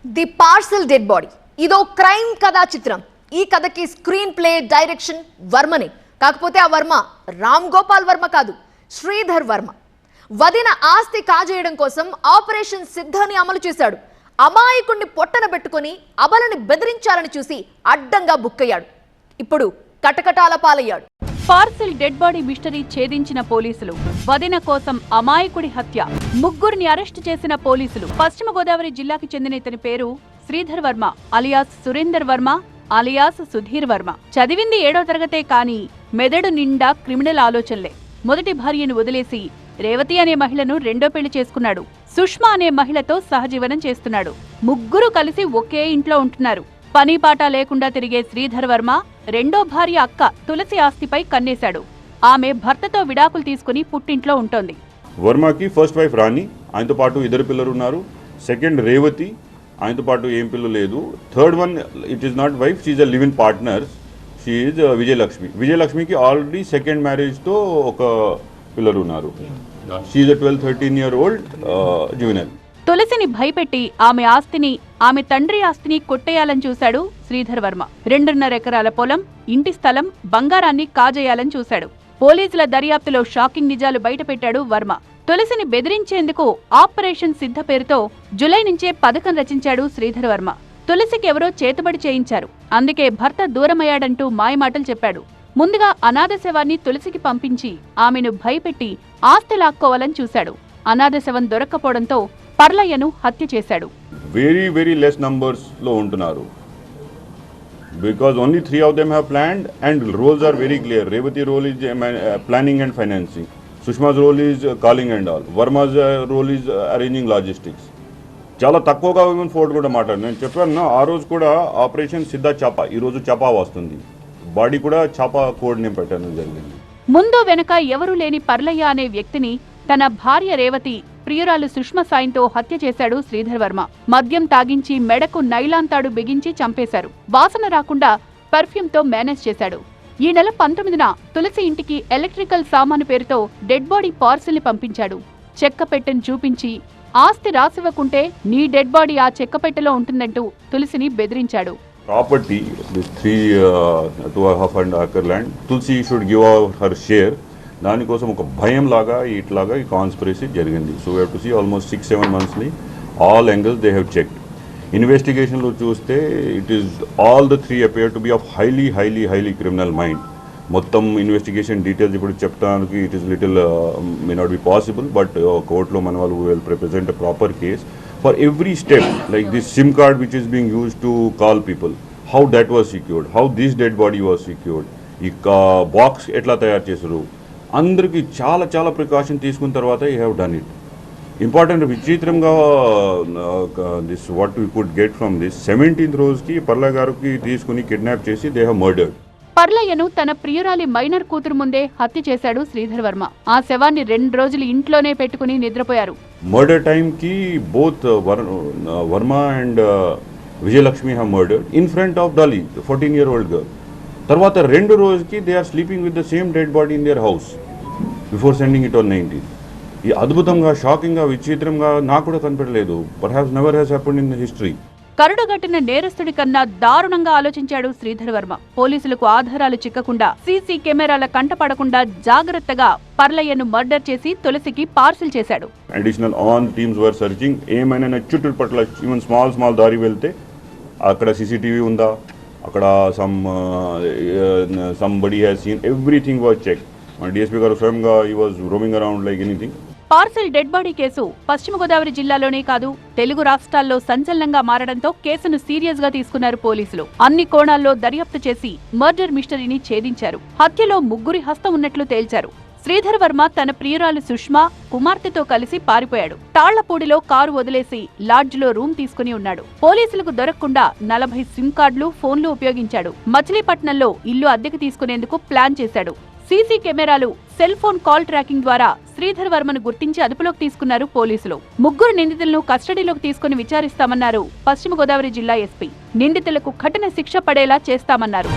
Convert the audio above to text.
The parcel dead body ఇదో crime కథా చిత్రం. ఈ కథకి స్క్రీన్ ప్లే డైరెక్షన్ వర్మనే. కాకపోతే ఆ వర్మ రామ్ గోపాల్ వర్మ కాదు, శ్రీధర్ వర్మ. వదిన ఆస్తి కాజేయడం కోసం ఆపరేషన్ సిద్ధాన్ని అమలు చేశాడు. అమాయకుణ్ణి పొట్టన పెట్టుకొని అబలని బెదిరించాలని చూసి అడ్డంగా బుక్కయ్యాడు. ఇప్పుడు కటకటాల పాలయ్యాడు. పార్సల్ డెడ్ బాడీ మిస్టరీ ఛేదించిన పోలీసులు, వదిన కోసం అమాయకుడి హత్య, ముగ్గురిని అరెస్టు చేసిన పోలీసులు. పశ్చిమ గోదావరి జిల్లాకి చెందిన ఇతని పేరు శ్రీధర్ వర్మ అలియాస్ సురేందర్ వర్మ అలియాస్ సుధీర్ వర్మ. చదివింది 7వ తరగతే కానీ మెదడు నిండా క్రిమినల్ ఆలోచనలే. మొదటి భార్యను వదిలేసి రేవతి అనే మహిళను రెండో పెళ్లి చేసుకున్నాడు. సుష్మా అనే మహిళతో సహజీవనం చేస్తున్నాడు. ముగ్గురు కలిసి ఒకే ఇంట్లో ఉంటున్నారు. పని పాట లేకుండా తిరిగే శ్రీధర్ వర్మ రెండో భార్య అక్క తులసి ఆస్తిపై కన్నేశాడు. ఆమె భర్తతో విడాకులు తీసుకుని పుట్టింట్లో ఉంటోంది. వర్మకి ఫస్ట్ వైఫ్ రాణి, ఆయనతో పాటు ఇద్దరు పిల్లలు ఉన్నారు. సెకండ్ రేవతి, ఆయనతో పాటు ఏం పిల్లలు లేదు. Third one it is not wife, she is a live in partner, she is Vijayalakshmi. విజయలక్ష్మికి ఆల్రెడీ సెకండ్ మ్యారేజ్తో ఒక పిల్లలు ఉన్నారు. She is 12-13 year old juvenile. తులసిని భయపెట్టి ఆమె ఆస్తిని, ఆమె తండ్రి ఆస్తిని కొట్టేయాలని చూశాడు శ్రీధర్ వర్మ. 2.5 ఎకరాల పొలం, ఇంటి స్థలం, బంగారాన్ని కాజేయాలని చూశాడు. పోలీసుల దర్యాప్తులో షాకింగ్ నిజాలు బయటపెట్టాడు వర్మ. తులసిని బెదిరించేందుకు ఆపరేషన్ సిద్ధ పేరుతో జులై నుంచే పథకం రచించాడు శ్రీధర్ వర్మ. తులసికి ఎవరో చేతుబడి చేయించారు. అందుకే భర్త దూరమయ్యాడంటూ మాయమాటలు చెప్పాడు. ముందుగా అనాథ శవాన్ని తులసికి పంపించి ఆమెను భయపెట్టి ఆస్తి లాక్కోవాలని చూశాడు. అనాథ శవం దొరక్కపోవడంతో పర్లయ్యను హత్య చేశాడు. వెరీ లెస్ నంబర్స్ లో ఉంటున్నారు. Because only 3 of them have planned and roles are very clear. Revati role is planning and financing. Sushma's role is calling and all. Verma's role is arranging logistics. చాలా తక్కువగా fort కూడా మాట్లాడు. నేను చెప్పాను ఆ రోజు కూడా ఆపరేషన్ సిద్ధ చాపా, ఈ రోజు చాపా వస్తుంది. బాడీ కూడా చాపా కోడ్ నేమ్ పెట్టడం జరిగింది. ముందు వెనక ఎవరూ లేని పర్లయ్య అనే వ్యక్తిని తన భార్య రేవతి, ప్రియురాలు సుష్మా సాయంతో హత్య చేశాడు శ్రీధర్ వర్మ. మద్యం తాగించి మెడకు నైలాన్ తాడు బిగించి చంపేశారు. వాసన రాకుండా పర్ఫ్యూమ్తో మేనేజ్ చేశాడు. ఈ నెల 19న తులసి ఇంటికి ఎలక్ట్రికల్ సామాను పేరుతో డెడ్ బాడీ పార్సిల్ ని పంపించాడు. చెక్క పెట్టెను చూపించి ఆస్తి రాసివ్వకుంటే నీ డెడ్ బాడీ ఆ చెక్క పెట్టెలో ఉంటుందంటూ తులసిని బెదిరించాడు. Property this 3.5 acre land, Tulasi should give our her share. దానికోసం ఒక భయం లాగా ఇట్లాగా ఈ కాన్స్పిరసీ జరిగింది. So we have to see almost 6-7 months all angles they have checked. ఇన్వెస్టిగేషన్లో చూస్తే it is all the 3 appear to be of highly criminal mind. మొత్తం ఇన్వెస్టిగేషన్ డీటెయిల్స్ ఇప్పుడు చెప్తానికి it is little may not be possible, but కోర్టులో మన వాళ్ళు will represent a proper case for every step. Like this sim card which is being used to call people, how that was secured, how this dead body was secured, ఈ box ఎట్లా తయారు చేశారు, అందరికీ చాలా precaution తీసుకున్న తర్వాత you have done it. Important విచిత్రంగా this what we could get from this 17th రోజుకి పర్ల గారికి తీసుకుని కిడ్నాప్ చేసి దే హ్యావ్ మర్డర్డ్. పర్లయ్యను తన ప్రియురాలి మైనర్ కూతురు ముందే హత్య చేశాడు శ్రీధర్ వర్మ. ఆ శవాన్ని 2 రోజులు ఇంట్లోనే పెట్టుకుని నిద్రపోయారు. మర్డర్ టైమ్ కి both Varma and Vijayalakshmi have murdered in front of Dolly, 14 year old girl. తర్వాత 2 రోజుకి they are sleeping with the same dead body in their house before sending it on 19th. ఈ అద్భుతంగా, షాకింగ్గా, విచిత్రంగా నాకు కూడా కనపడలేదు. Perhaps never has happened in the history. కరుడుగట్టిన నేరస్తుడి కన్నా దారుణంగా ఆలోచించాడు శ్రీధర్ వర్మ. పోలీసులకు ఆధారాలు చిక్కకుండా, సీసీ కెమెరాల కంటపడకుండా జాగ్రత్తగా పర్లయ్యను మర్డర్ చేసి తులసికి పార్సిల్ చేశాడు. Additional on teams were searching. ఏమైనా చుట్టుపట్ల ఈవెన్ స్మాల్ దారి వెళ్తే అక్కడ సీసీటీవీ ఉందా, అక్కడ somebody has seen, everything was checked. DSP గారు స్వయంగా he was roaming around like anything. Parcel dead body case పశ్చిమ గోదావరి జిల్లాలోనే కాదు, తెలుగు రాష్ట్రాల్లో సంచలనంగా మారడంతో కేసును సీరియస్ గా తీసుకున్నారు పోలీసులు. అన్ని కోణాల్లో దర్యాప్తు చేసి మర్డర్ మిస్టరీని ఛేదించారు. హత్యలో ముగ్గురి హస్తం ఉన్నట్లు తేల్చారు. శ్రీధర్ వర్మ తన ప్రియురాలు సుష్మా, కుమార్తెతో కలిసి పారిపోయాడు. తాళ్లపూడిలో కారు వదిలేసి లాడ్జ్లో రూమ్ తీసుకుని ఉన్నాడు. పోలీసులకు దొరకకుండా 40 సిమ్ కార్డులు, ఫోన్లు ఉపయోగించాడు. మచిలీపట్నంలో ఇల్లు అద్దెకు తీసుకునేందుకు ప్లాన్ చేశాడు. సీసీ కెమెరాలు, సెల్ ఫోన్ కాల్ ట్రాకింగ్ ద్వారా శ్రీధర్ వర్మను గుర్తించి అదుపులోకి తీసుకున్నారు పోలీసులు. ముగ్గురు నిందితులను కస్టడీలోకి తీసుకుని విచారిస్తామన్నారు పశ్చిమ గోదావరి జిల్లా ఎస్పీ. నిందితులకు కఠిన శిక్ష పడేలా చేస్తామన్నారు.